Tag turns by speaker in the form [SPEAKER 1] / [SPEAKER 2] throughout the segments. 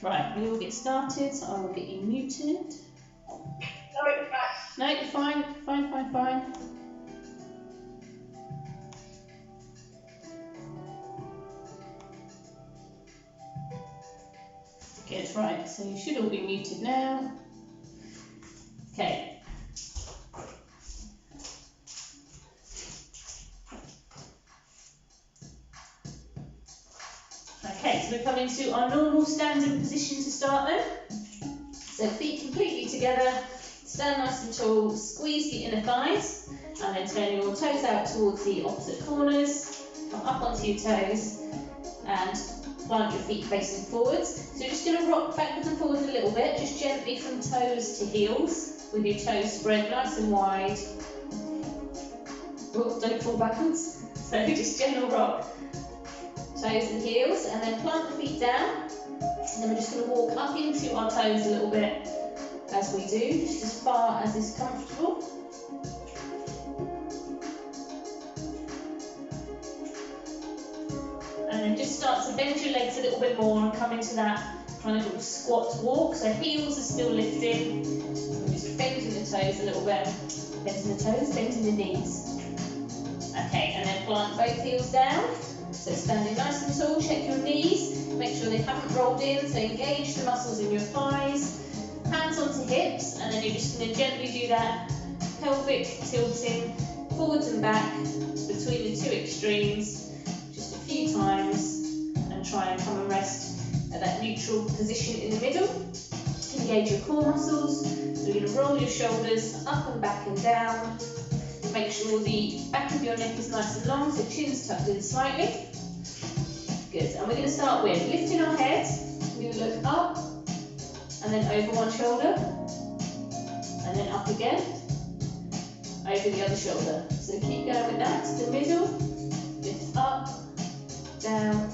[SPEAKER 1] Right, we will get started, so I will get you muted.
[SPEAKER 2] Sorry,
[SPEAKER 1] No, you're fine, fine. Good, right, so you should all be muted now. Okay. Okay, so we're coming to our normal standing position to start then. So feet completely together, stand nice and tall, squeeze the inner thighs, and then turn your toes out towards the opposite corners, come up onto your toes, and plant your feet facing forwards. So you're just going to rock backwards and forwards a little bit, just gently from toes to heels, with your toes spread nice and wide. Oh, don't fall backwards. So just gentle rock, toes and heels, and then plant the feet down. And then we're just going to walk up into our toes a little bit as we do, just as far as is comfortable. And then just start to bend your legs a little bit more and come into that kind of little squat walk. So heels are still lifting. We're just bending the toes a little bit. Bending the toes, bending the knees. Okay, and then plant both heels down. So standing nice and tall, check your knees. Make sure they haven't rolled in, so engage the muscles in your thighs. Hands onto hips, and then you're just going to gently do that pelvic tilting forwards and back between the two extremes. Just a few times, and try and come and rest at that neutral position in the middle. Engage your core muscles. So you're going to roll your shoulders up and back and down. Make sure the back of your neck is nice and long, so chin's tucked in slightly. Good, and we're going to start with lifting our head. We're going to look up, and then over one shoulder, and then up again, over the other shoulder. So keep going with that to the middle, lift up, down,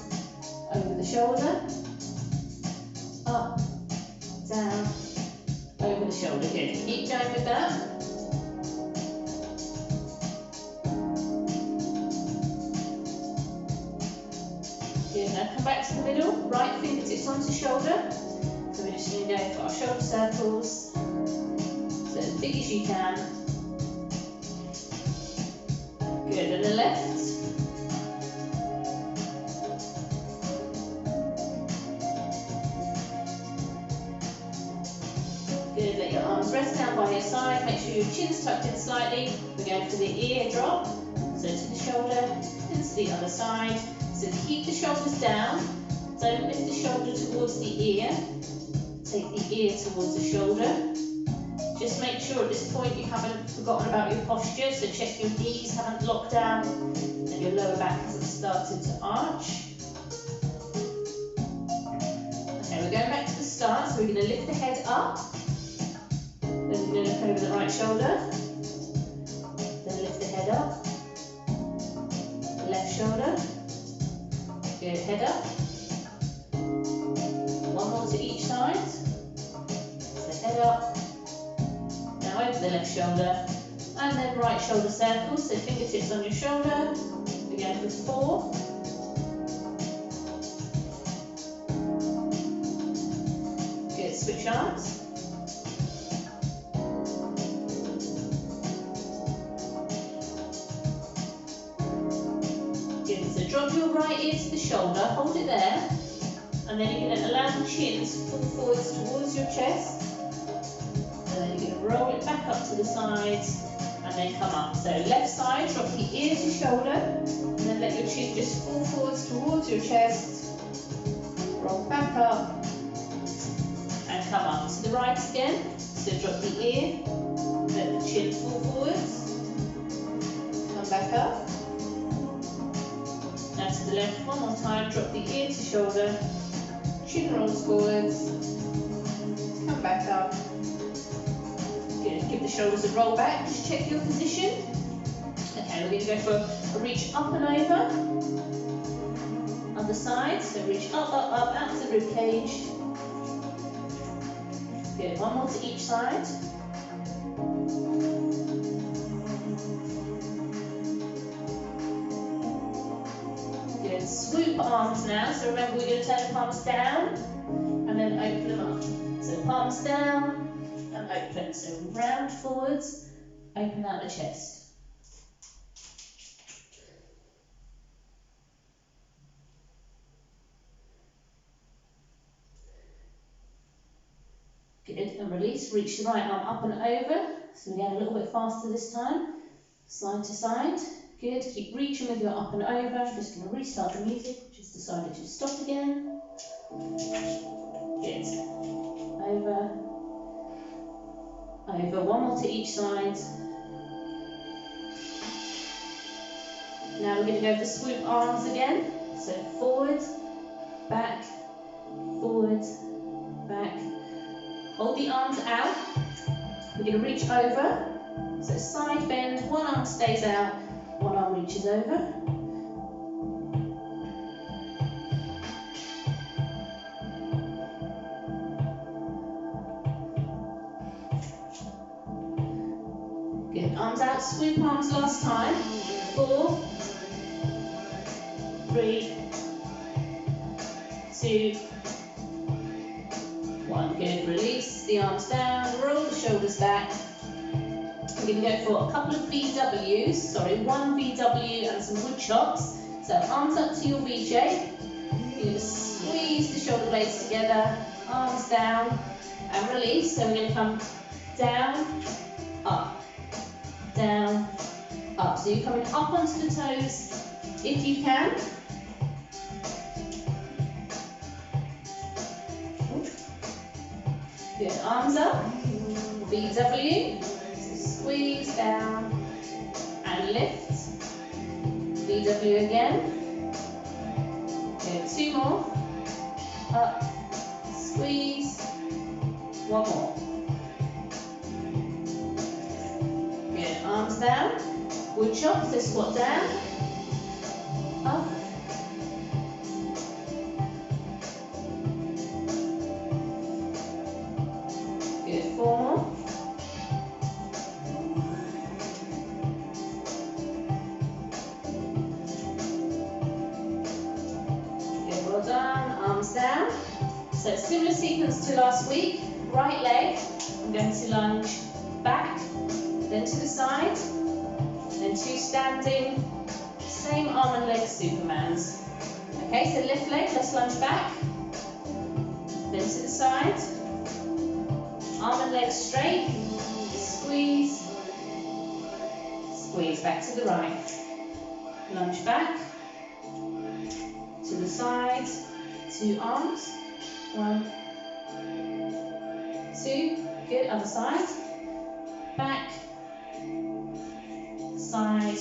[SPEAKER 1] over the shoulder, up, down, over the shoulder. Good, keep going with that. Good, now come back to the middle, right fingertips onto shoulder. So we're just going to go for our shoulder circles, so as big as you can. Good, and the left. Good, let your arms rest down by your side, make sure your chin's tucked in slightly. We're going for the ear drop, so to the shoulder, and to the other side. So keep the shoulders down, don't lift the shoulder towards the ear, take the ear towards the shoulder. Just make sure at this point you haven't forgotten about your posture, so check your knees haven't locked down and your lower back hasn't started to arch. Okay, we're going back to the start, so we're going to lift the head up, then we're going to look over the right shoulder, then lift the head up, the left shoulder. Good, head up. One more to each side. So head up. Now over the left shoulder. And then right shoulder circles. So fingertips on your shoulder. We're going for 4. Good, switch arms. So drop your right ear to the shoulder, hold it there, and then you're going to allow the chin to pull forwards towards your chest, and then you're going to roll it back up to the sides, and then come up. So left side, drop the ear to shoulder, and then let your chin just fall forwards towards your chest, roll back up, and come up. To the right again, so drop the ear, let the chin fall forwards, come back up. Now to the left, one more time, drop the ear to shoulder, chin rolls forwards, come back up. Good, give the shoulders a roll back, just check your position. Okay, we're going to go for a reach up and over. Other side, so reach up, out to the rib cage. Good, one more to each side. Swoop arms now, so remember we're going to turn the palms down and palms down and open. So round forwards, open out the chest. Good, and release. Reach the right arm up and over. So again, a little bit faster this time. Side to side. Good, keep reaching with your up and over. I'm just going to restart the music. Just decided to stop again. Good. Over. Over. One more to each side. Now we're going to go for swoop arms again. So forward, back, forward, back. Hold the arms out. We're going to reach over. So side bend, one arm stays out, one arm reaches over. Good, arms out, swoop arms last time. 4, 3, 2, 1. Good, release the arms down, roll the shoulders back. We're going to go for a couple of VWs, one VW and some wood chops. So arms up to your V shape. You're going to squeeze the shoulder blades together, arms down and release. So we're going to come down, up, down, up. So you're coming up onto the toes if you can. Good, arms up, VW. Squeeze down and lift. VW again. Good, 2 more. Up, squeeze. 1 more. Good, arms down. Wood chop, so squat down. Up. Good, 4 more. Down. So similar sequence to last week. Right leg, I'm going to lunge back, then to the side, then 2 standing, same arm and leg Supermans. Okay, so left leg, let's lunge back, then to the side, arm and leg straight, squeeze, squeeze, back to the right, lunge back, to the side, 2 arms, 1, 2, good, other side, back, side,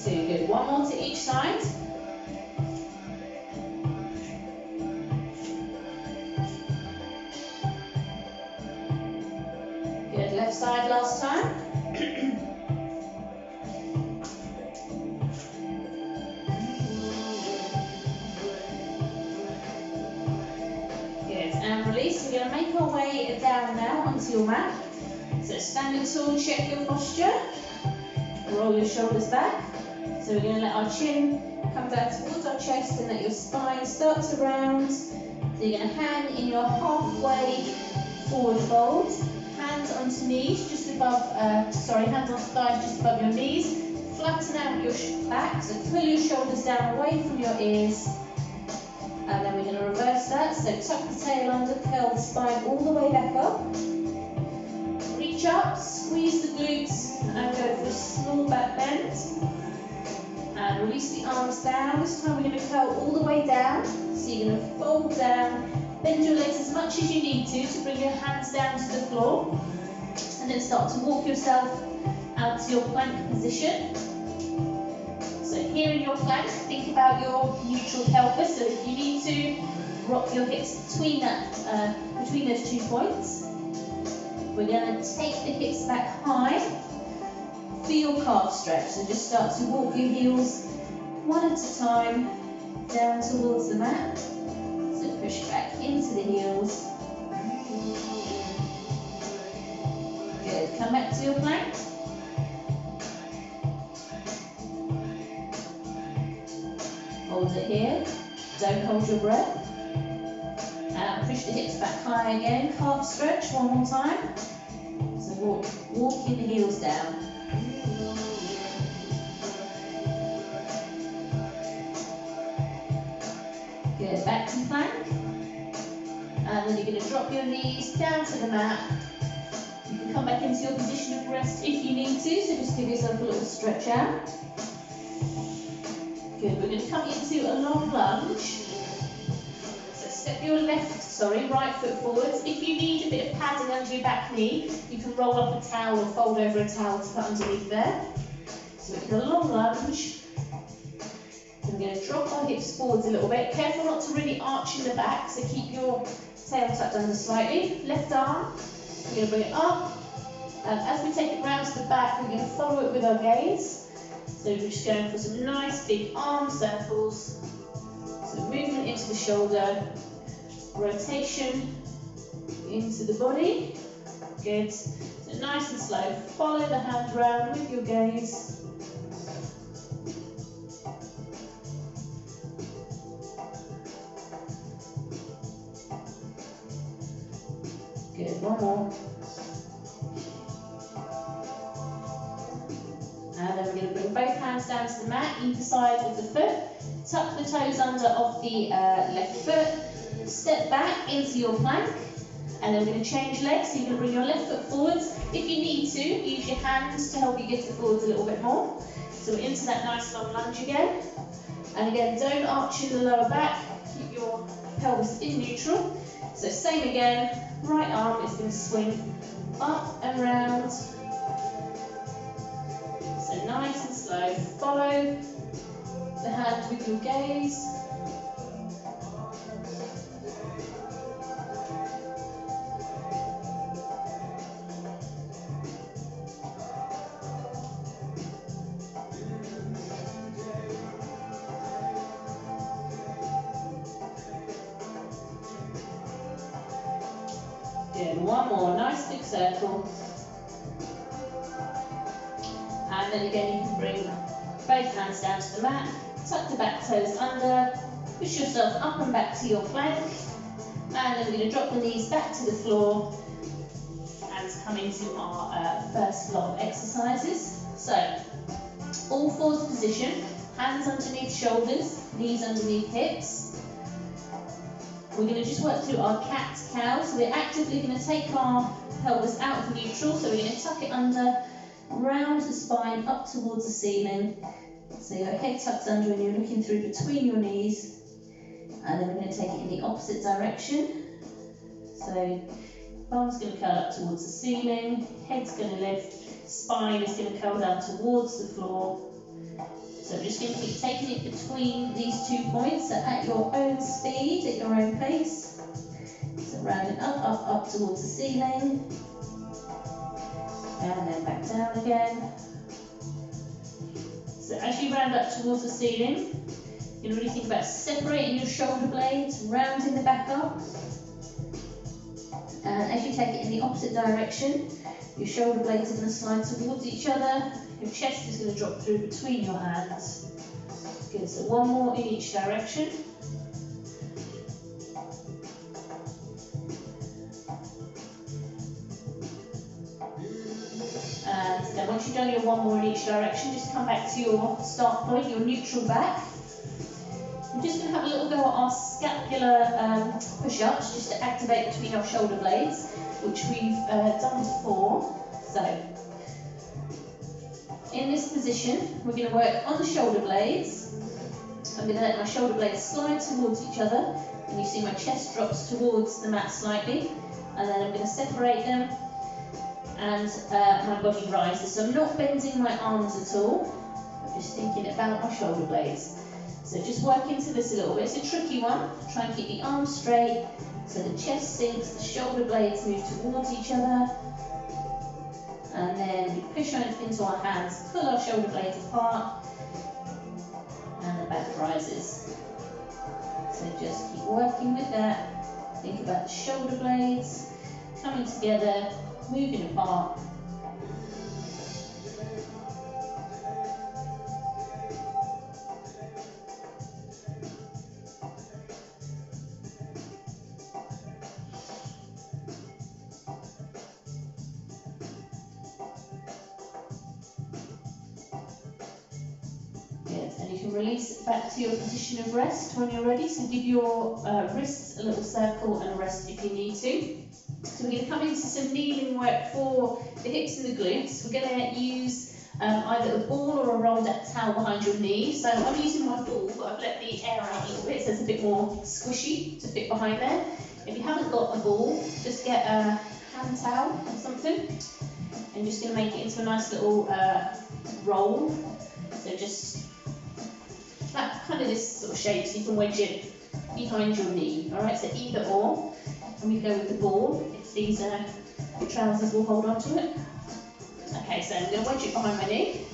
[SPEAKER 1] 2, good, 1 more to each side, good, left side last time. We're going to make our way down now onto your mat. So standing tall, check your posture. Roll your shoulders back. So we're going to let our chin come down towards our chest and let your spine start to round. So you're going to hang in your halfway forward fold. Hands onto knees just above, hands on thighs just above your knees. Flatten out your back, so pull your shoulders down away from your ears. And then we're going to reverse that, so tuck the tail under, curl the spine all the way back up. Reach up, squeeze the glutes, and go for a small back bend. And release the arms down. This time we're going to curl all the way down. So you're going to fold down, bend your legs as much as you need to bring your hands down to the floor. And then start to walk yourself out to your plank position. So here in your plank, think about your neutral pelvis. So if you need to, rock your hips between those 2 points. We're going to take the hips back high for your calf stretch. So just start to walk your heels one at a time down towards the mat. So push back into the heels. Good. Come back to your plank. Hold it here. Don't hold your breath. And push the hips back high again. Calf stretch one more time. So walking the heels down. Good, back to plank. And then you're going to drop your knees down to the mat. You can come back into your position of rest if you need to, so just give yourself a little stretch out. Good, we're going to come into a long lunge. So step your right foot forwards. If you need a bit of padding under your back knee, you can roll up a towel or fold over a towel to put underneath there. So we're going to long lunge. We're going to drop our hips forwards a little bit. Careful not to really arch in the back, so keep your tail tucked under slightly. Left arm, we're going to bring it up. And as we take it round to the back, we're going to follow it with our gaze. So we're just going for some nice big arm circles. So movement into the shoulder, rotation into the body. Good. So nice and slow. Follow the hand round with your gaze. Good, one more. And then we're going to bring both hands down to the mat, either side of the foot. Tuck the toes under of the left foot. Step back into your plank. And then we're going to change legs. So you're going to bring your left foot forwards. If you need to, use your hands to help you get it forwards a little bit more. So we're into that nice long lunge again. And again, don't arch in the lower back. Keep your pelvis in neutral. So same again. Right arm is going to swing up and round. So nice and slow. Follow the hand with your gaze. Good, one more, nice big circle. And then again you can bring both hands down to the mat, tuck the back toes under, push yourself up and back to your plank, and then we're going to drop the knees back to the floor and come into our first lot of exercises. So, all fours position, hands underneath shoulders, knees underneath hips. We're going to just work through our cat-cow, so we're actively going to take our pelvis out of neutral, so we're going to tuck it under, round the spine up towards the ceiling. So your head tucked under and you're looking through between your knees, and then we're going to take it in the opposite direction. So bum's going to curl up towards the ceiling, head's going to lift, spine is going to curl down towards the floor. So we're just going to keep taking it between these 2 points, so at your own speed, at your own pace. So rounding up, up, up towards the ceiling. And then back down again. So as you round up towards the ceiling, you can really think about separating your shoulder blades, rounding the back up. And as you take it in the opposite direction, your shoulder blades are going to slide towards each other. Your chest is going to drop through between your hands. Good, so one more in each direction. And then once you've done your one more in each direction, just come back to your start point, your neutral back. We're just going to have a little go at our scapular push-ups, just to activate between our shoulder blades, which we've done before. So, in this position, we're going to work on the shoulder blades. I'm going to let my shoulder blades slide towards each other, and you see my chest drops towards the mat slightly, and then I'm going to separate them, and my body rises. So I'm not bending my arms at all, I'm just thinking about my shoulder blades. So just work into this a little bit. It's a tricky one. Try and keep the arms straight, so the chest sinks, the shoulder blades move towards each other. And then we push into our hands, pull our shoulder blades apart, and the back rises. So just keep working with that. Think about the shoulder blades coming together, moving apart. can release it back to your position of rest when you're ready. So give your wrists a little circle and a rest if you need to. So we're going to come into some kneeling work for the hips and the glutes. We're going to use either a ball or a rolled up towel behind your knee. So I'm using my ball, but I've let the air out a little bit so it's a bit more squishy to fit behind there. If you haven't got a ball, just get a hand towel or something. I'm just going to make it into a nice little roll. So just that kind of this sort of shape, so you can wedge it behind your knee. All right, so either or. And we go with the ball if these trousers will hold on to it. Okay, so I'm going to wedge it behind my knee.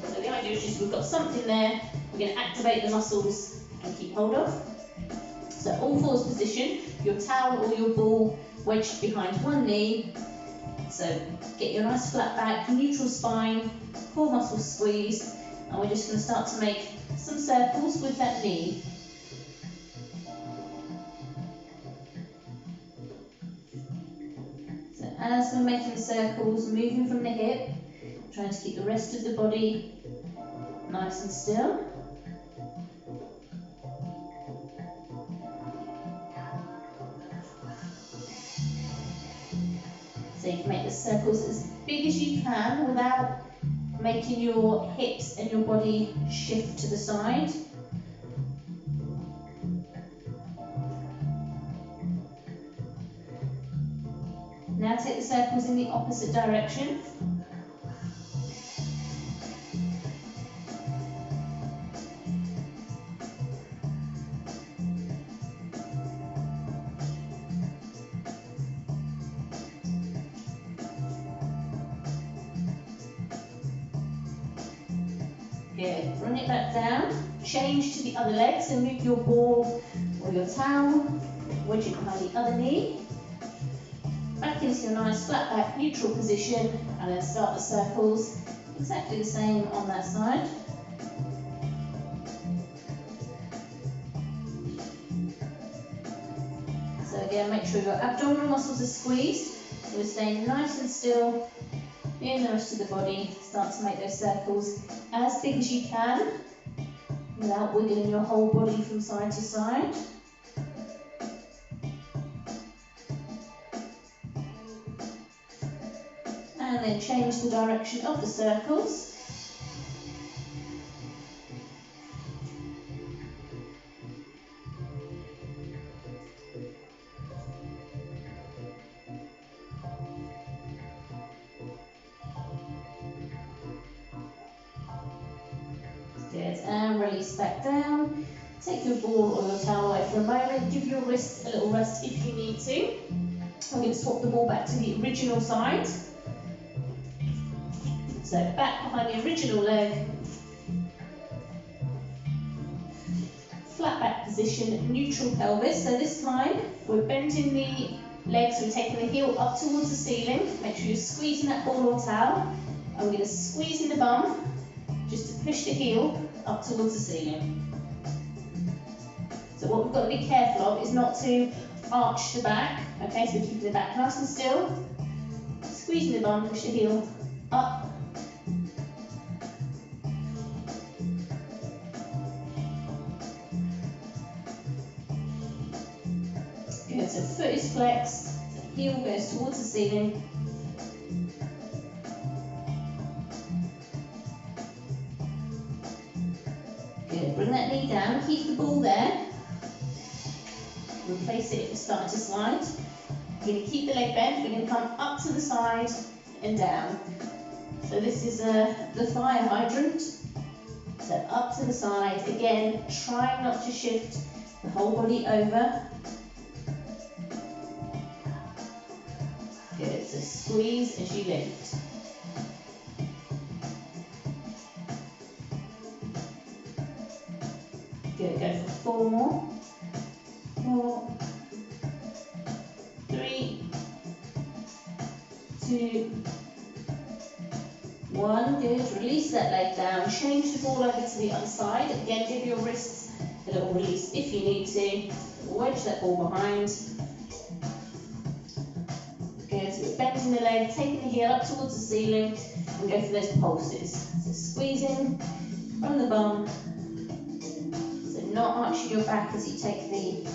[SPEAKER 1] So the idea is just we've got something there. We're going to activate the muscles and keep hold of. So all fours position, your towel or your ball wedged behind one knee. So get your nice flat back, neutral spine, core muscles squeezed, and we're just going to start to make some circles with that knee. So as we're making the circles, moving from the hip, trying to keep the rest of the body nice and still. So you can make the circles as big as you can without making your hips and your body shift to the side. Now take the circles in the opposite direction. Good, run it back down, change to the other leg, so move your ball or your towel, wedge it behind the other knee, back into your nice flat back neutral position, and then start the circles exactly the same on that side. So again, make sure your abdominal muscles are squeezed, so we're staying nice and still. In the rest of the body, start to make those circles as big as you can without wiggling your whole body from side to side. And then change the direction of the circles. Good, and release back down. Take your ball or your towel away for a moment. Give your wrist a little rest if you need to. I'm going to swap the ball back to the original side. So back behind the original leg. Flat back position, neutral pelvis. So this time we're bending the legs, we're taking the heel up towards the ceiling. Make sure you're squeezing that ball or towel. And we're going to squeeze in the bum just to push the heel up towards the ceiling. So what we've got to be careful of is not to arch the back. Okay, so we're keeping the back nice and still. Squeezing the bum, push the heel up. Good, so foot is flexed, so heel goes towards the ceiling. Good, bring that knee down, keep the ball there. Replace it if it's starting to slide. We're going to keep the leg bent, we're going to come up to the side and down. So this is the fire hydrant. So up to the side, again, try not to shift the whole body over. Good, so squeeze as you lift. Good, go for 4 more. 4, 3, 2, 1. Good, release that leg down. Change the ball over to the other side. Again, give your wrists a little release if you need to. Wedge that ball behind. Good, so we're bending the leg, taking the heel up towards the ceiling, and go for those pulses. So squeezing, from the bum. So not arching your back as you take the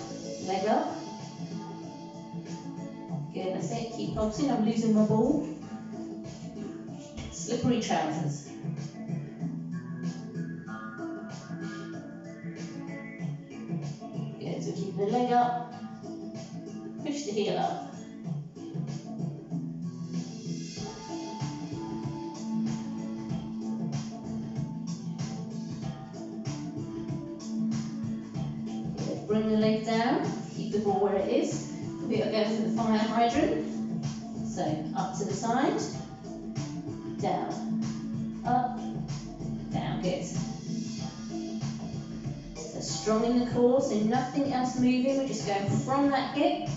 [SPEAKER 1] leg up. Good, that's it. Keep pulsing. I'm losing my ball. Slippery trousers. Good, so keep the leg up. Push the heel up. Good, bring the leg down. Keep the ball where it is. We are going for the fire hydrant. So up to the side, down, up, down. Good. So strong in the core, so nothing else moving. We're just going from that hip.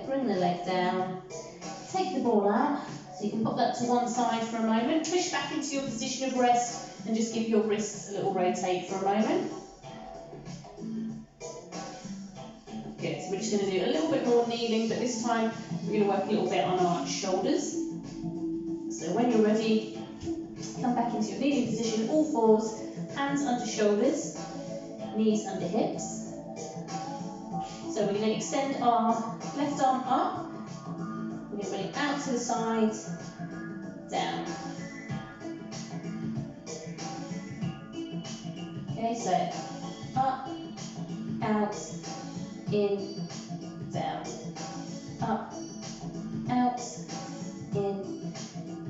[SPEAKER 1] Bring the leg down, take the ball out, so you can put that to one side for a moment, push back into your position of rest and just give your wrists a little rotate for a moment. Good, so we're just going to do a little bit more kneeling, but this time we're going to work a little bit on our shoulders. So when you're ready, come back into your kneeling position, all fours, hands under shoulders, knees under hips. So we're going to extend our left arm up, we're going to bring it out to the side, down. Okay, so up, out, in, down. Up, out, in,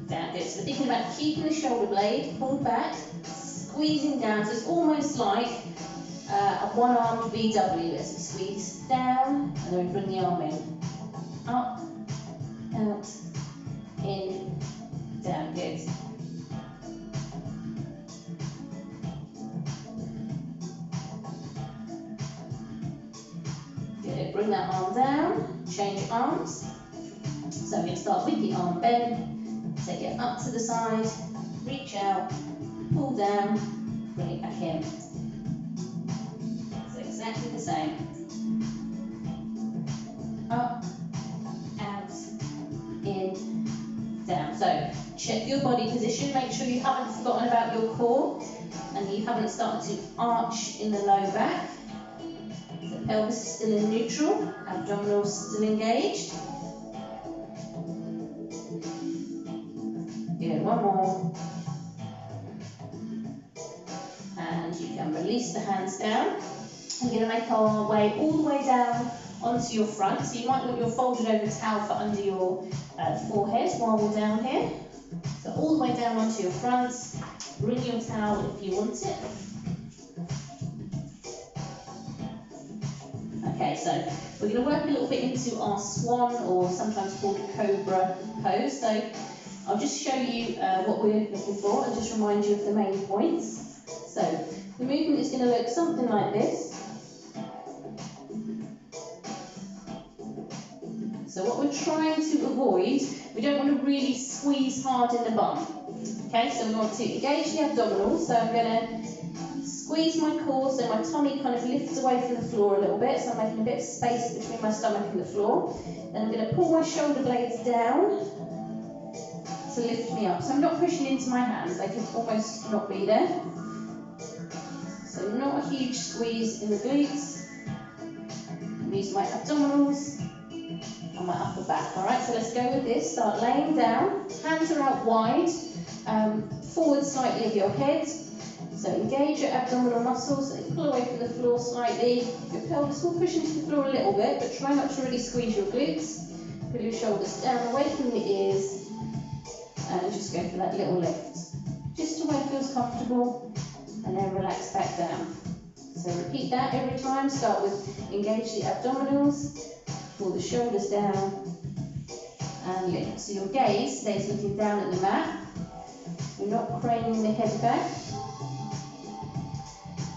[SPEAKER 1] down. Good. So thinking about keeping the shoulder blade pulled back, squeezing down, so it's almost like a one-armed VW as we squeeze down, and then we bring the arm in. Up, out, in, down. Good. Good. Bring that arm down, change arms. So we're going to start with the arm bend, take it up to the side, reach out, pull down, bring it back in. So exactly the same. Up, out, in, down. So check your body position, make sure you haven't forgotten about your core and you haven't started to arch in the low back. The pelvis is still in neutral, abdominals still engaged. Good, one more. And you can release the hands down. We're going to make our way all the way down onto your front. So you might want your folded over towel for under your forehead while we're down here. So all the way down onto your front. Bring your towel if you want it. Okay, so we're going to work a little bit into our swan, or sometimes called cobra pose. So I'll just show you what we're looking for and just remind you of the main points. So the movement is going to look something like this. So what we're trying to avoid, we don't want to really squeeze hard in the bum. Okay, so we want to engage the abdominals. So I'm going to squeeze my core so my tummy kind of lifts away from the floor a little bit. So I'm making a bit of space between my stomach and the floor. Then I'm going to pull my shoulder blades down to lift me up. So I'm not pushing into my hands, they can almost not be there. So not a huge squeeze in the glutes. Use my abdominals and my upper back. Alright, so let's go with this. Start laying down, hands are out wide, forward slightly of your head. So engage your abdominal muscles, so pull away from the floor slightly. Your pelvis will push into the floor a little bit, but try not to really squeeze your glutes. Pull your shoulders down away from the ears, and just go for that little lift. Just to where it feels comfortable, and then relax back down. So repeat that every time. Start with engage the abdominals, pull the shoulders down, and lift. So your gaze stays looking down at the mat. You're not craning the head back.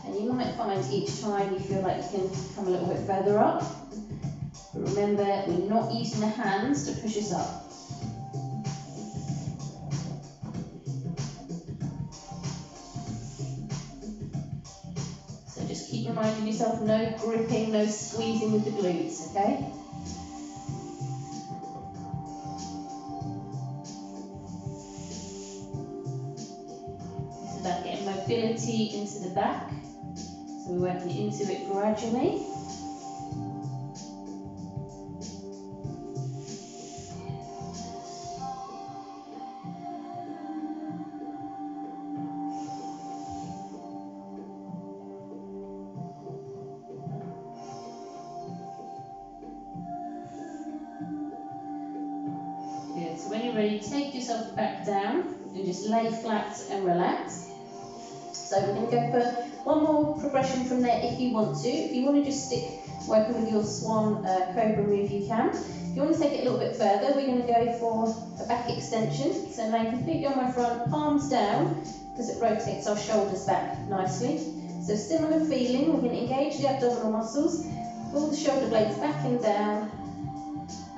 [SPEAKER 1] And you might find each time you feel like you can come a little bit further up. But remember, we're not using the hands to push us up. keep reminding yourself, no gripping, no squeezing with the glutes, okay? This is about getting mobility into the back. So we're working into it gradually. Good, so when you're ready, take yourself back down and just lay flat and relax. So we're going to go for one more progression from there if you want to. If you want to just stick working with your swan cobra move, you can. If you want to take it a little bit further, we're going to go for a back extension. So lay completely on my front, palms down, because it rotates our shoulders back nicely. So similar feeling, we're going to engage the abdominal muscles, pull the shoulder blades back and down,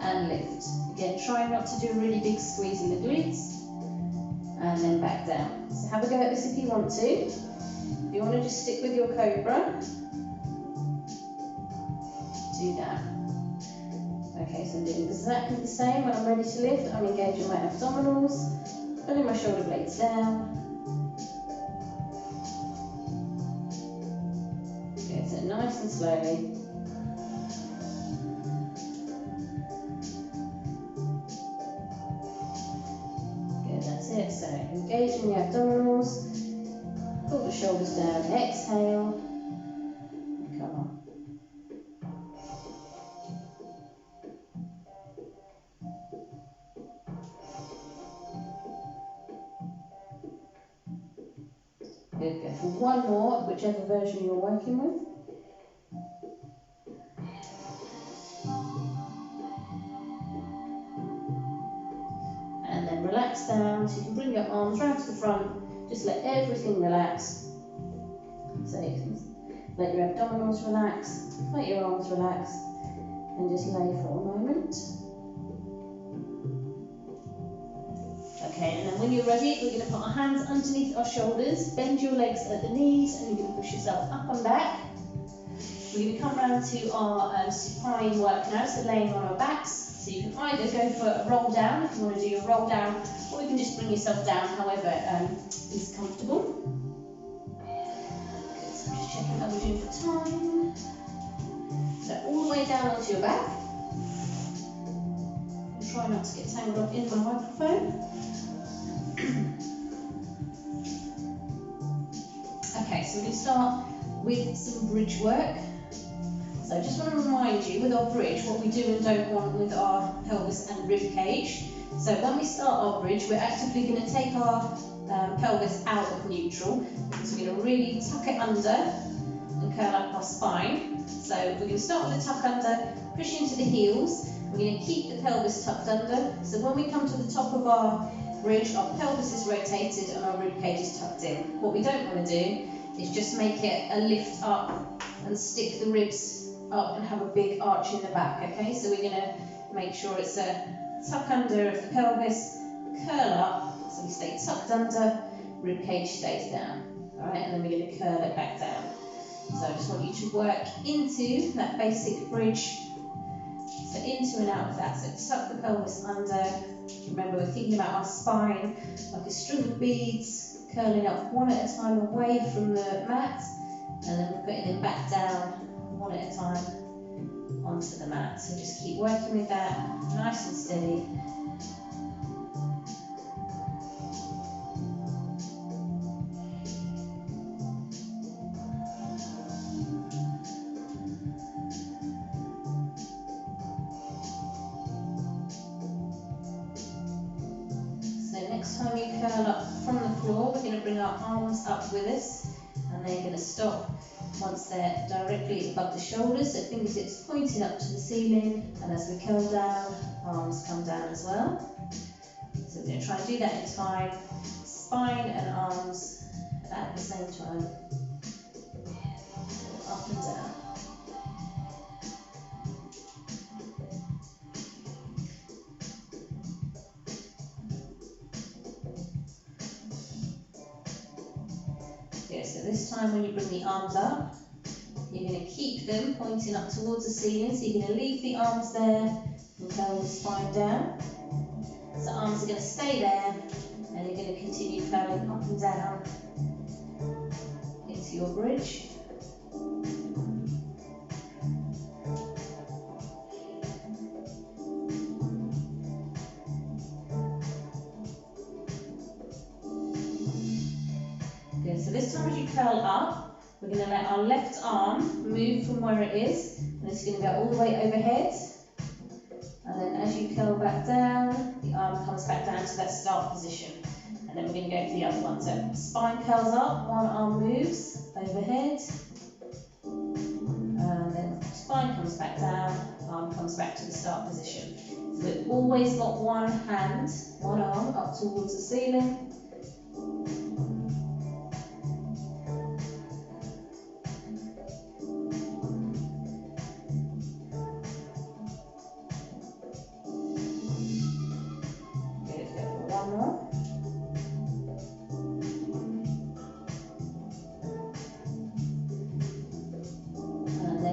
[SPEAKER 1] and lift. Again, try not to do a really big squeeze in the glutes, and then back down. So have a go at this if you want to. If you want to just stick with your cobra, do that. Okay, so I'm doing exactly the same. When I'm ready to lift, I'm engaging my abdominals, pulling my shoulder blades down. Good, so nice and slowly. That's it, so engaging the abdominals, pull the shoulders down, exhale, and come on. Good, go for one more, whichever version you're working with. And then relax down, so you can bring your arms round to the front, just let everything relax. So you can let your abdominals relax, let your arms relax, and just lay for a moment. Okay, and then when you're ready, we're going to put our hands underneath our shoulders, bend your legs at the knees, and you're going to push yourself up and back. We're going to come round to our supine work now, so laying on our backs. So you can either go for a roll down, if you want to do your roll down, or you can just bring yourself down, however is comfortable. Good, so I'm just checking how we're doing for time. So all the way down onto your back. And try not to get tangled up in my microphone. Okay, so we're going to start with some bridge work. So I just want to remind you with our bridge what we do and don't want with our pelvis and rib cage. So when we start our bridge, we're actively going to take our pelvis out of neutral, because we're going to really tuck it under and curl up our spine. So we're going to start with a tuck under, push into the heels. We're going to keep the pelvis tucked under. So when we come to the top of our bridge, our pelvis is rotated and our rib cage is tucked in. What we don't want to do is just make it a lift up and stick the ribs up and have a big arch in the back, okay? So we're going to make sure it's a tuck under of the pelvis, curl up, so we stay tucked under, rib cage stays down, alright? And then we're going to curl it back down. So I just want you to work into that basic bridge, so into and out of that. So tuck the pelvis under. Remember, we're thinking about our spine like a string of beads, curling up one at a time away from the mat, and then we're putting them back down one at a time onto the mat. So just keep working with that, nice and steady. So next time you curl up from the floor, we're going to bring our arms up with us, and they're going to stop once they're directly above the shoulders, so fingertips pointing up to the ceiling, and as we curl down, arms come down as well. So we're going to try and do that in time, spine and arms at the same time, up and down. Okay, so this time when you bring the arms up, You're going to keep them pointing up towards the ceiling, so you're going to leave the arms there and curl the spine down. So arms are going to stay there, and you're going to continue curling up and down into your bridge. Good, so this time as you curl up, we're going to let our left arm move from where it is, and it's going to go all the way overhead. And then as you curl back down, the arm comes back down to that start position. And then we're going to go for the other one. So spine curls up, one arm moves overhead. And then spine comes back down, arm comes back to the start position. So we've always got one hand, one arm up towards the ceiling.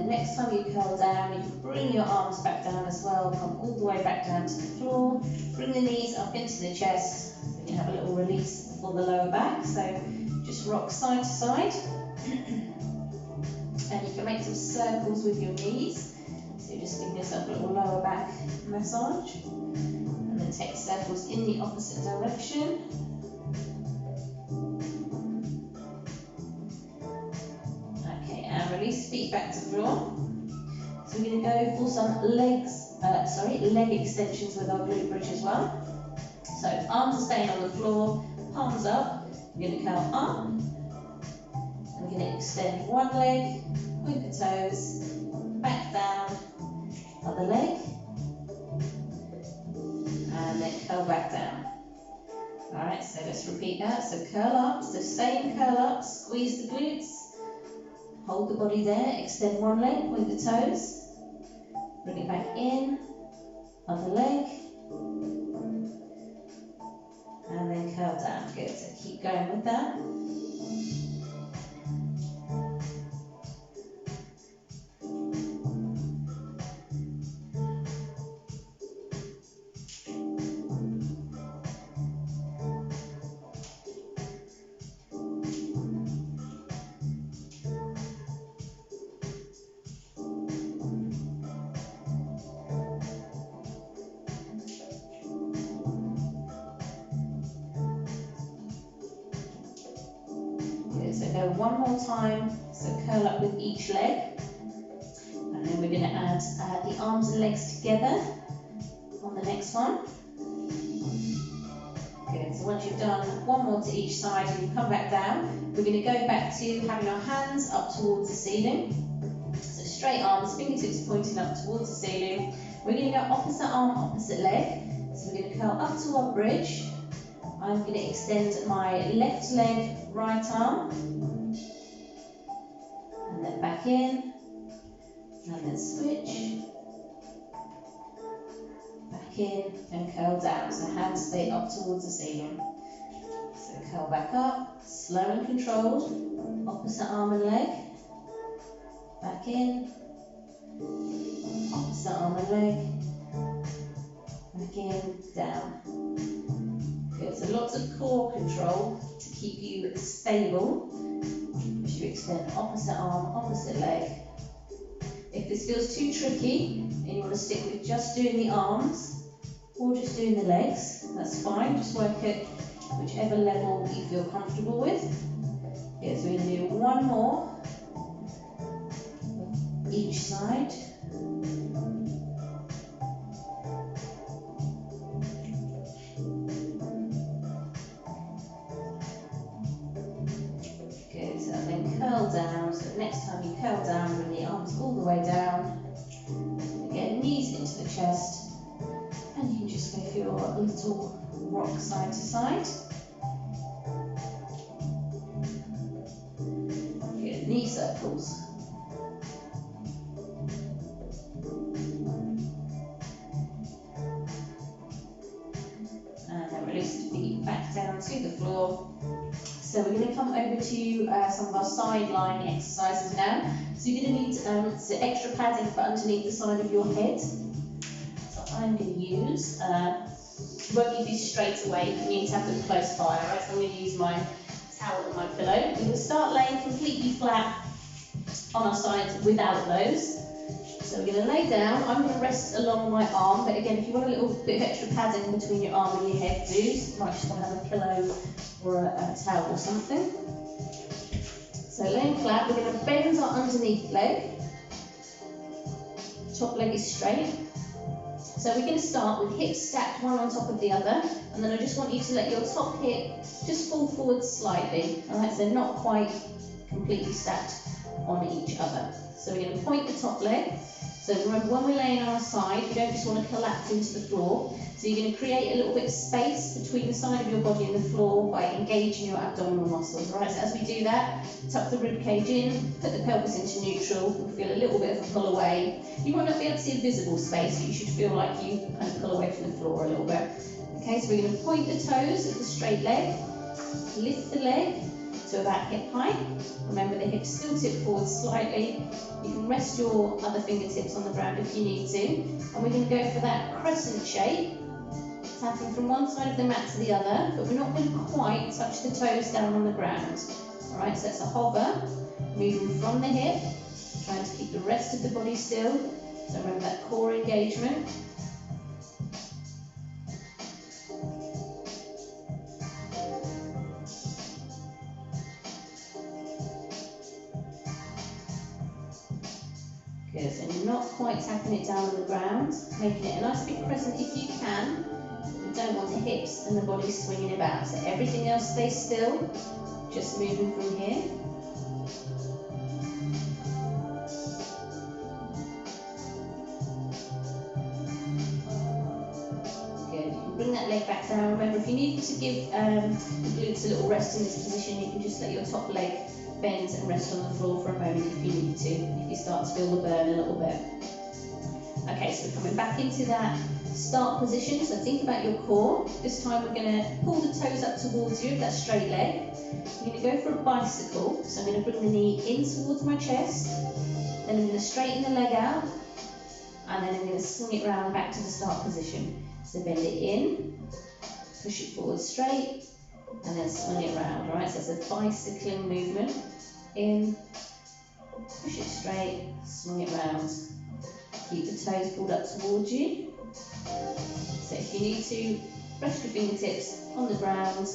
[SPEAKER 1] Next time you curl down, you can bring your arms back down as well, come all the way back down to the floor, bring the knees up into the chest, so you can have a little release for the lower back, so just rock side to side, and you can make some circles with your knees, so you're just giving yourself a little lower back massage, and then take circles in the opposite direction. Release, feet back to floor. So we're going to go for some leg extensions with our glute bridge as well. So arms are staying on the floor, palms up. We're going to curl up. And we're going to extend one leg, point the toes, back down, other leg, and then curl back down. Alright, so let's repeat that. So curl up, so same curl up, squeeze the glutes. Hold the body there, extend one leg, point the toes, bring it back in, other leg, and then curl down. Good, so keep going with that. So go one more time, so curl up with each leg, and then we're going to add the arms and legs together on the next one. Good, so once you've done one more to each side and you come back down, we're going to go back to having our hands up towards the ceiling. So straight arms, fingertips pointing up towards the ceiling. We're going to go opposite arm, opposite leg. So we're going to curl up to our bridge. I'm going to extend my left leg, right arm, and then back in, and then switch, back in, and curl down. So hands stay up towards the ceiling. So curl back up, slow and controlled, opposite arm and leg, back in, opposite arm and leg, back in, down. Good, so lots of core control to keep you stable as you extend opposite arm, opposite leg. If this feels too tricky and you want to stick with just doing the arms or just doing the legs, that's fine, just work at whichever level you feel comfortable with. Good, so we're going to do one more each side. Curl down, so next time you curl down, bring the arms all the way down. Again, knees into the chest, and you can just go for your little rock side to side. Good, knee circles. And then release the feet back down to the floor. So we're going to come over to some of our sideline exercises now. So you're going to need some extra padding for underneath the side of your head. So I'm going to use, won't need these straight away, you need to have them close by, alright? So I'm going to use my towel and my pillow. We're going to start laying completely flat on our sides without those. So we're going to lay down. I'm going to rest along my arm, but again, if you want a little bit of extra padding between your arm and your head, do. You might just want to have a pillow or a towel or something. So laying flat, we're going to bend our underneath leg. Top leg is straight. So we're going to start with hips stacked one on top of the other, and then I just want you to let your top hip just fall forward slightly. Alright, so not quite completely stacked on each other. So we're going to point the top leg. So remember, when we're laying on our side, you don't just want to collapse into the floor. So you're going to create a little bit of space between the side of your body and the floor by engaging your abdominal muscles. Right? So as we do that, tuck the rib cage in, put the pelvis into neutral. You'll feel a little bit of a pull away. You might not be able to see a visible space, but you should feel like you kind of pull away from the floor a little bit. Okay, so we're going to point the toes at the straight leg, lift the leg to about hip height. Remember, the hips still tip forward slightly. You can rest your other fingertips on the ground if you need to. And we're going to go for that crescent shape, tapping from one side of the mat to the other, but we're not going to quite touch the toes down on the ground. Alright, so it's a hover, moving from the hip, trying to keep the rest of the body still. So remember that core engagement. Good, so you're not quite tapping it down on the ground, making it a nice big crescent if you can. You don't want the hips and the body swinging about, so everything else stays still, just moving from here. Good, you can bring that leg back down. Remember, if you need to give the glutes a little rest in this position, you can just let your top leg bend and rest on the floor for a moment if you need to, if you start to feel the burn a little bit. Okay, so we're coming back into that start position, so think about your core. This time we're going to pull the toes up towards you, that straight leg. We're going to go for a bicycle, so I'm going to bring the knee in towards my chest, then I'm going to straighten the leg out, and then I'm going to swing it round back to the start position. So bend it in, push it forward straight, and then swing it round, alright? So it's a bicycling movement. In, push it straight, swing it round. Keep the toes pulled up towards you. So if you need to, rest your fingertips on the ground.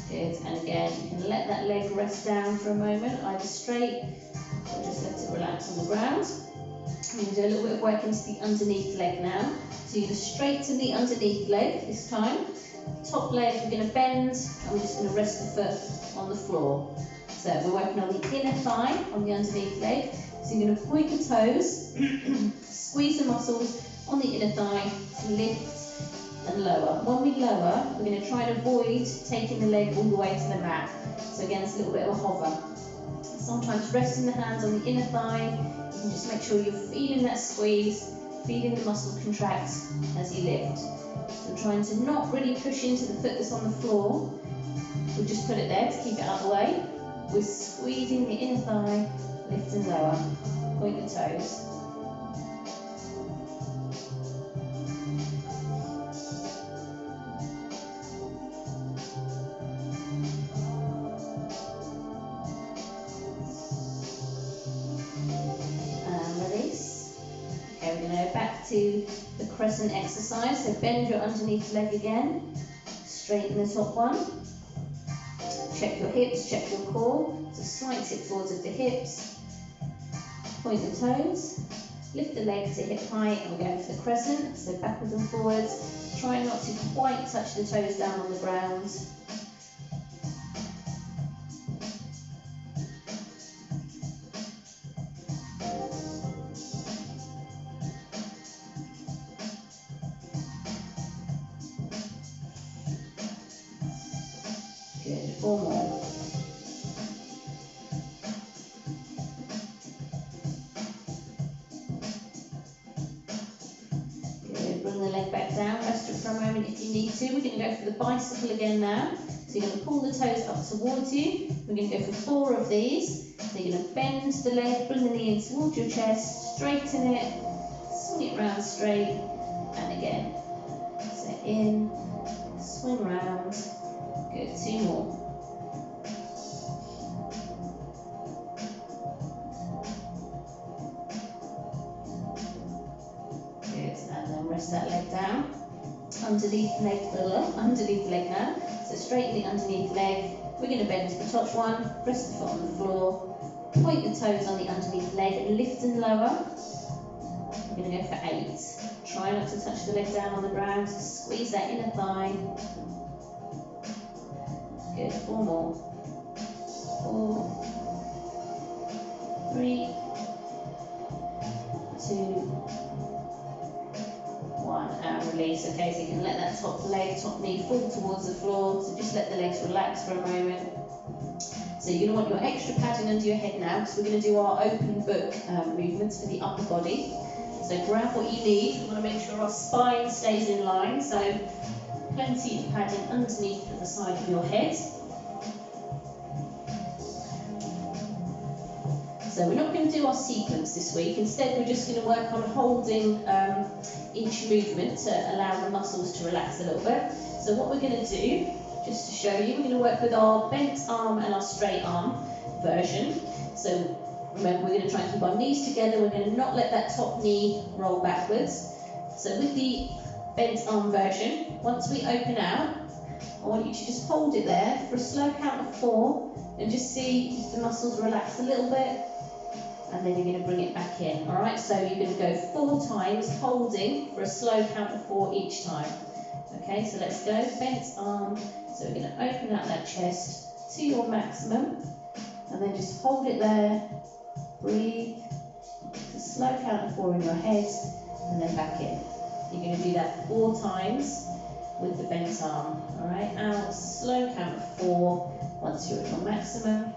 [SPEAKER 1] Good, and again, you can let that leg rest down for a moment, either straight or just let it relax on the ground. I'm going to do a little bit of work into the underneath leg now. So you're going to straighten the underneath leg this time. Top leg, we're going to bend, and we're just going to rest the foot on the floor. So we're working on the inner thigh on the underneath leg. So you're going to point the toes, squeeze the muscles on the inner thigh to lift and lower. When we lower, we're going to try and avoid taking the leg all the way to the mat. So again, it's a little bit of a hover. Sometimes resting the hands on the inner thigh, you can just make sure you're feeling that squeeze, feeling the muscle contract as you lift. So trying to not really push into the foot that's on the floor. We'll just put it there to keep it out of the way. We're squeezing the inner thigh, lift and lower. Point the toes. To the crescent exercise, so bend your underneath leg again, straighten the top one, check your hips, check your core, so slight tip forwards of the hips, point the toes, lift the leg to hip height, and we're going for the crescent, so backwards and forwards, try not to quite touch the toes down on the ground. Good, 4 more. for a moment if you need to. We're going to go for the bicycle again now. So you're going to pull the toes up towards you. We're going to go for 4 of these. So you're going to bend the leg, bring the knee in towards your chest, straighten it, swing it round straight, and again. So in, swing round. Good, 2 more. Good, and then rest that leg down. Underneath the leg now. So straighten the underneath leg. We're going to bend to the top one, press the foot on the floor, point the toes on the underneath leg and lift and lower. We're going to go for 8. Try not to touch the leg down on the ground, squeeze that inner thigh. Good, 4 more. 4, 3, 2, 1, and release. Okay, so you can let that top knee fall towards the floor. So just let the legs relax for a moment. So you're going to want your extra padding under your head now, because we're going to do our open book movements for the upper body. So grab what you need. We want to make sure our spine stays in line. So plenty of padding underneath at the side of your head. So we're not going to do our sequence this week. Instead, we're just going to work on holding each movement to allow the muscles to relax a little bit. So what we're going to do, just to show you, we're going to work with our bent arm and our straight arm version. So remember, we're going to try and keep our knees together. We're going to not let that top knee roll backwards. So with the bent arm version, once we open out, I want you to just hold it there for a slow count of 4 and just see if the muscles relax a little bit. And then you're going to bring it back in, all right? So you're going to go 4 times, holding for a slow count of 4 each time. Okay, so let's go, bent arm. So we're going to open out that chest to your maximum, and then just hold it there, breathe, a slow count of 4 in your head, and then back in. You're going to do that 4 times with the bent arm, all right? Out, slow count of 4, once you're at your maximum.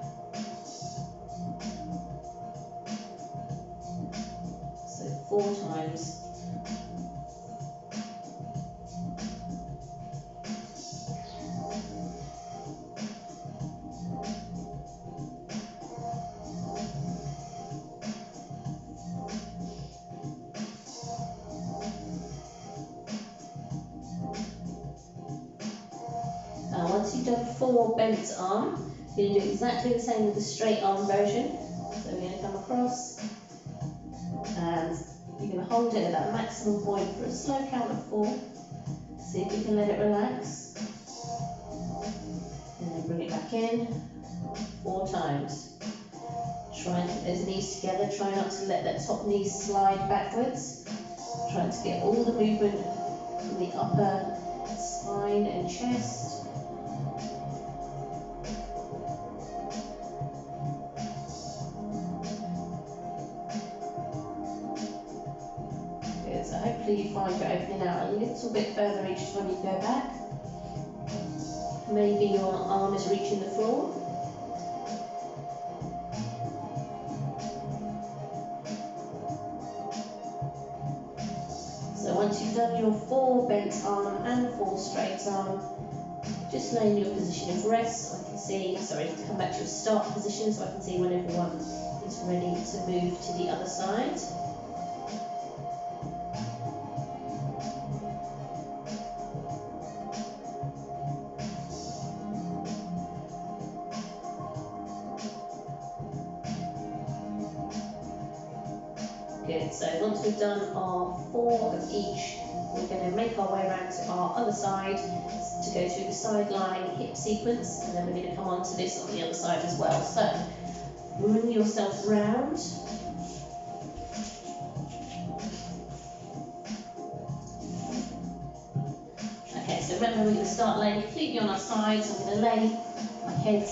[SPEAKER 1] So 4 times. Now once you've done 4 bent arm, you're going to do exactly the same with the straight arm version. So we're going to come across, and you're going to hold it at that maximum point for a slow count of 4. See if you can let it relax. And then bring it back in 4 times. Try and keep those knees together. Try not to let that top knee slide backwards. Trying to get all the movement from the upper spine and chest. So hopefully you find you're opening out a little bit further each time you go back. Maybe your arm is reaching the floor. So once you've done your 4 bent arm and 4 straight arm, just lay in your position of rest. So I can see, come back to your start position so I can see when everyone is ready to move to the other side. Good, so once we've done our 4 of each, we're going to make our way around to our other side to go through the sideline hip sequence, and then we're going to come on to this on the other side as well. So, bring yourself round. Okay, so remember we're going to start laying completely on our sides. So I'm going to lay my head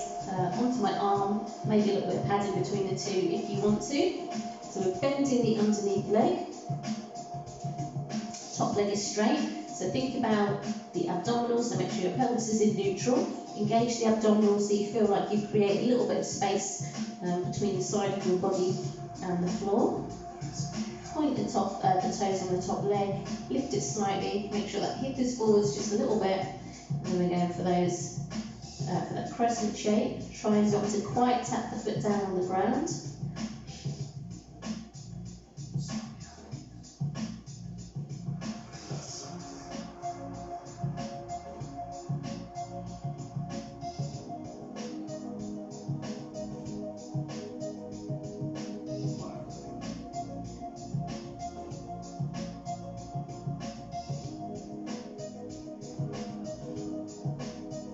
[SPEAKER 1] onto my arm, maybe a little bit of padding between the 2 if you want to. So we're bending the underneath leg, top leg is straight, so think about the abdominals, so make sure your pelvis is in neutral, engage the abdominals so you feel like you create a little bit of space between the side of your body and the floor. point the toes on the top leg, lift it slightly, make sure that hip is forwards just a little bit, and then we're going for those, for that crescent shape. Try not to quite tap the foot down on the ground.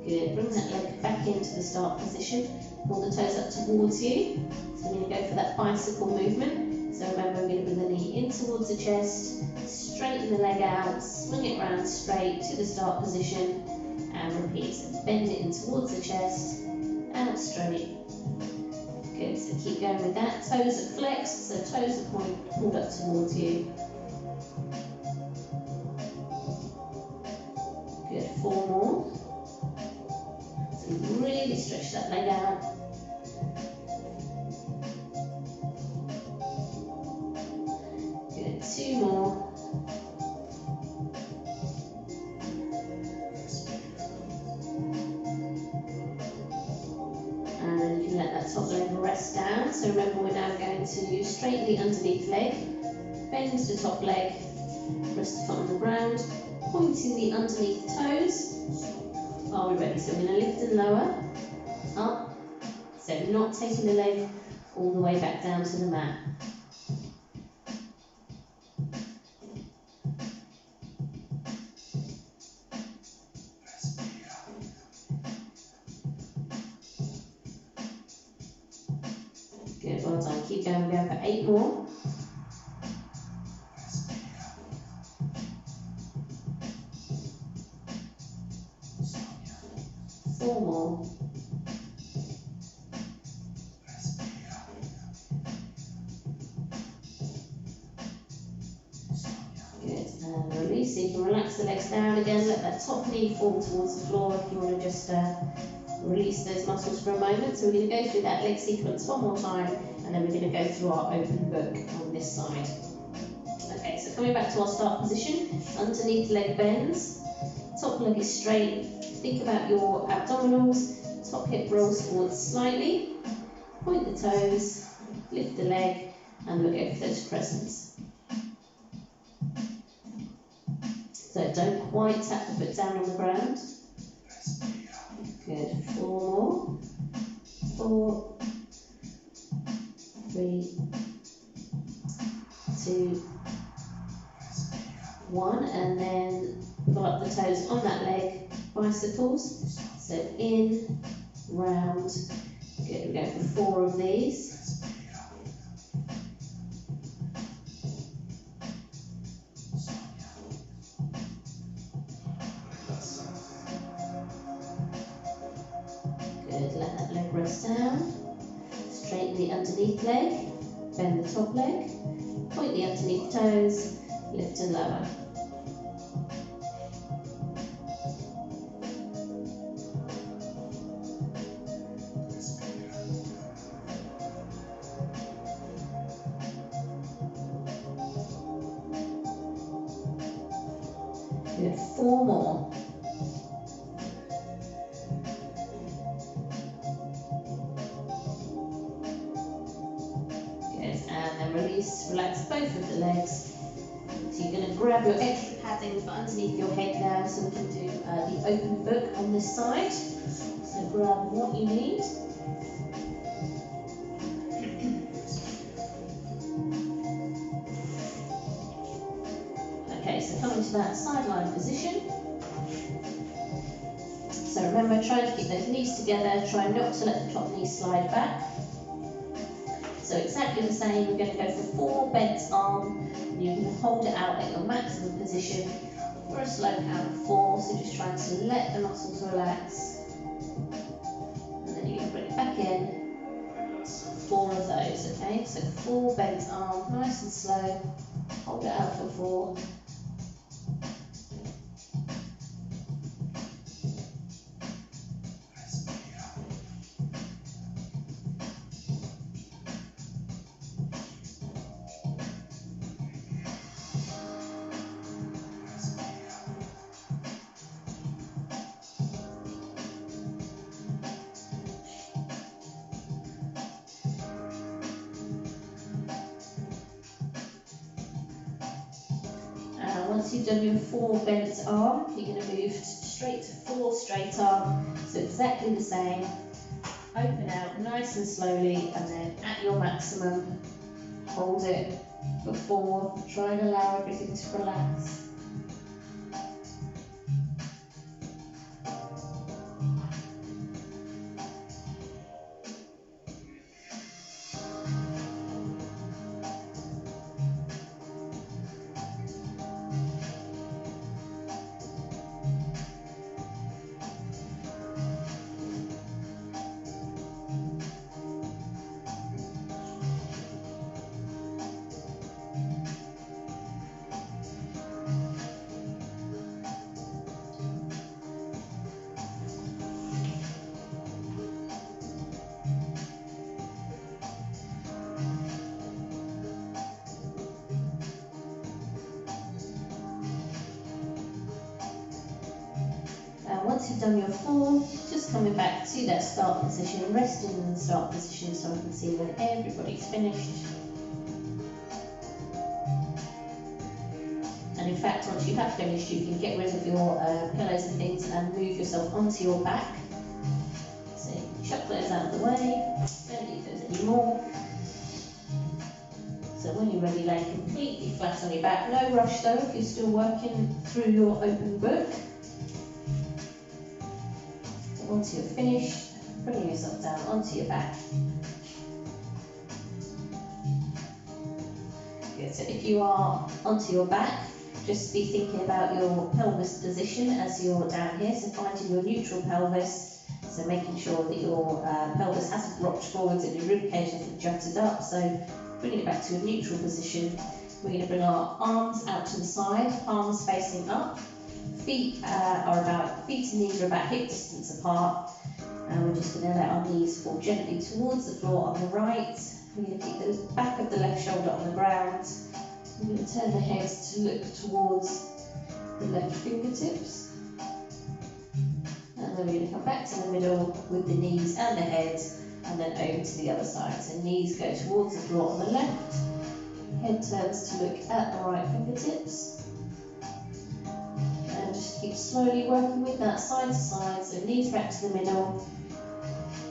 [SPEAKER 1] Good, bring that leg back into the start position, pull the toes up towards you. So we're going to go for that bicycle movement. So remember, we're going to bring the knee in towards the chest, straighten the leg out, swing it round straight to the start position, and repeat. So bend it in towards the chest, out straight. Good, so keep going with that. Toes are flexed, so toes are pulled up towards you. Good, 4 more. So really stretch that leg out. Good, 2 more. And then you can let that top leg rest down. So remember, we're now going to straighten the underneath leg, bend the top leg, rest the foot on the ground, pointing the underneath toes. Are we ready? So we're going to lift and lower, up. So not taking the leg all the way back down to the mat. Good, well done. Keep going. We're going for 8 more. 4 more. Good, and release. So you can relax the legs down again, let that top knee fall towards the floor if you want to just release those muscles for a moment. So we're going to go through that leg sequence one more time, and then we're going to go through our open book on this side. Okay, so coming back to our start position, underneath leg bends, top leg is straight. Think about your abdominals, top hip rolls forward slightly, point the toes, lift the leg, and we'll go for those crescents. So don't quite tap the foot down on the ground. Good, 4 more. 4, 3, 2, 1, and then pull up the toes on that leg, bicycles. So in, round. Good, we're going for 4 of these. Good, let that leg rest down. Straighten the underneath leg, bend the top leg, point the underneath toes, lift and lower. Good, 4 more. Good, and then release, relax both of the legs. So you're going to grab your extra padding for underneath your head now, so we can do the open book on this side. So grab what you need. Okay, so coming to that sideline position. So remember, try to keep those knees together, try not to let the top knee slide back. So exactly the same, we're going to go for 4 bent arm. You can hold it out at your maximum position for a slow count of 4, so just trying to let the muscles relax. And then you're going to bring it back in. 4 of those, okay? So 4 bent arm, nice and slow. Hold it out for 4. once you've done your 4 bent arm, you're going to move straight to 4 straight arm. So exactly the same. Open out nice and slowly, and then at your maximum, hold it for 4. Try and allow everything to relax. Once you've done your 4, just coming back to that start position, resting in the start position so I can see when everybody's finished. And in fact, once you have finished, you can get rid of your pillows and things and move yourself onto your back. So chuck those out of the way, don't need those anymore. So when you're ready, lay completely flat on your back. No rush though if you're still working through your open book. Once you're finished, bring yourself down onto your back. Good, so if you are onto your back, just be thinking about your pelvis position as you're down here, so finding your neutral pelvis, so making sure that your pelvis hasn't rocked forwards and your rib cage hasn't jutted up, so bringing it back to a neutral position. We're going to bring our arms out to the side, palms facing up. Feet and knees are about hip distance apart, and we're just going to let our knees fall gently towards the floor on the right. We're going to keep the back of the left shoulder on the ground. We're going to turn the head to look towards the left fingertips, and then we're going to come back to the middle with the knees and the head, and then over to the other side. So knees go towards the floor on the left, head turns to look at the right fingertips. And just keep slowly working with that side to side, so knees back to the middle.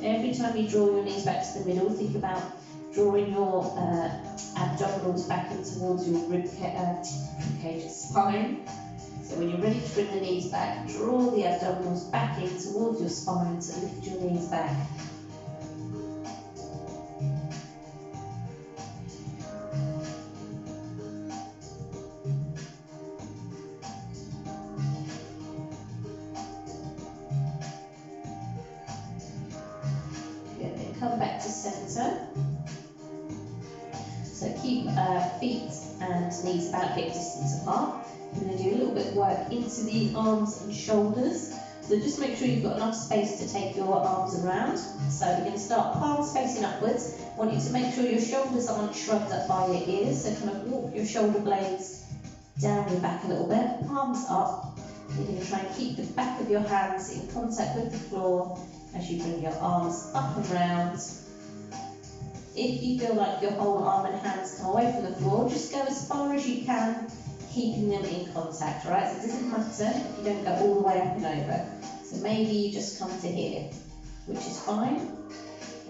[SPEAKER 1] Every time you draw your knees back to the middle, think about drawing your abdominals back in towards your rib cage spine. So when you're ready to bring the knees back, draw the abdominals back in towards your spine, so lift your knees back. Come back to centre. So keep feet and knees about hip distance apart. We're going to do a little bit of work into the arms and shoulders. So just make sure you've got enough space to take your arms around. So we're going to start palms facing upwards. I want you to make sure your shoulders aren't shrugged up by your ears. So kind of walk your shoulder blades down your back a little bit, palms up. You're going to try and keep the back of your hands in contact with the floor as you bring your arms up and round. If you feel like your whole arm and hands come away from the floor, just go as far as you can, keeping them in contact, right? So it doesn't matter if you don't go all the way up and over. So maybe you just come to here, which is fine.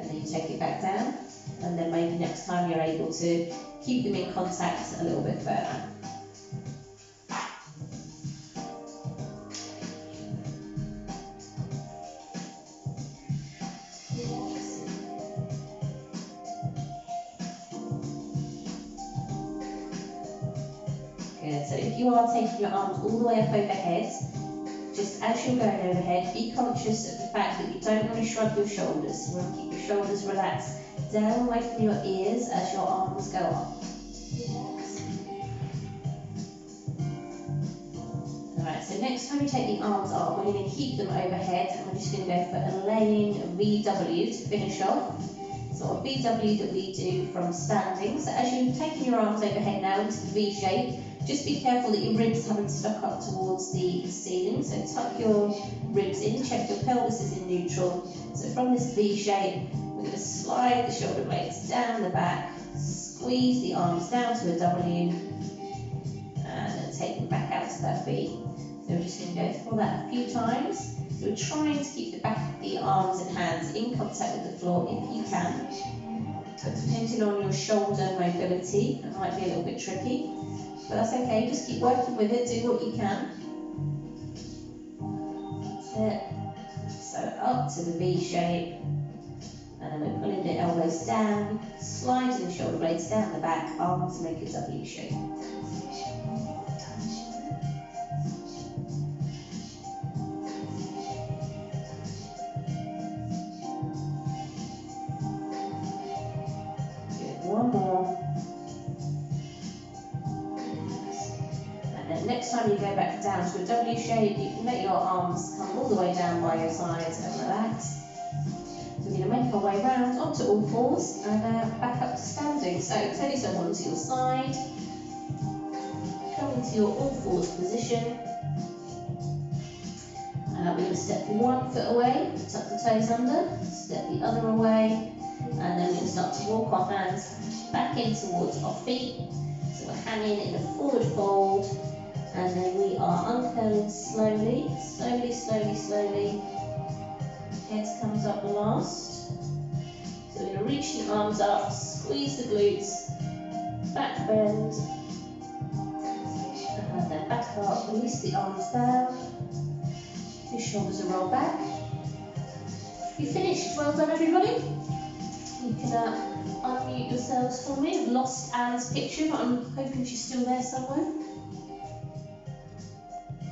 [SPEAKER 1] And then you take it back down. And then maybe next time you're able to keep them in contact a little bit further. Good, so if you are taking your arms all the way up overhead, just as you're going overhead, be conscious of the fact that you don't want to shrug your shoulders. You want to keep your shoulders relaxed down away from your ears as your arms go up. Alright, so next time you take the arms up, we're going to keep them overhead and we're just going to go for a laying VW to finish off. So a VW that we do from standing. So as you're taking your arms overhead now into the V shape, just be careful that your ribs haven't stuck up towards the ceiling. So tuck your ribs in, check your pelvis is in neutral. So from this V shape, we're going to slide the shoulder blades down the back, squeeze the arms down to a W, and then to take them back out to that V. So we're just going to go for that a few times. So we're trying to keep the back of the arms and hands in contact with the floor if you can. But depending on your shoulder mobility, it might be a little bit tricky. But that's okay, just keep working with it, do what you can. That's it. So up to the V shape. And then we're pulling the elbows down, sliding the shoulder blades down the back, arms make a W shape. One more. And then next time you go back down to a W shape, you can let your arms come all the way down by your sides and relax. So we're going to make our way round onto all fours and back up to standing. So turn yourself onto your side, come into your all fours position. We're going to step one foot away, tuck the toes under, step the other away, and then we're going to start to walk our hands back in towards our feet. So we're hanging in a forward fold, and then we are uncurling slowly, slowly, slowly, slowly. Head comes up last. So we're going to reach the arms up, squeeze the glutes, back bend, and then back up, release the arms down. Your shoulders are rolled back. You finished. Well done, everybody. You can unmute yourselves for me. I've lost Anne's picture, but I'm hoping she's still there somewhere.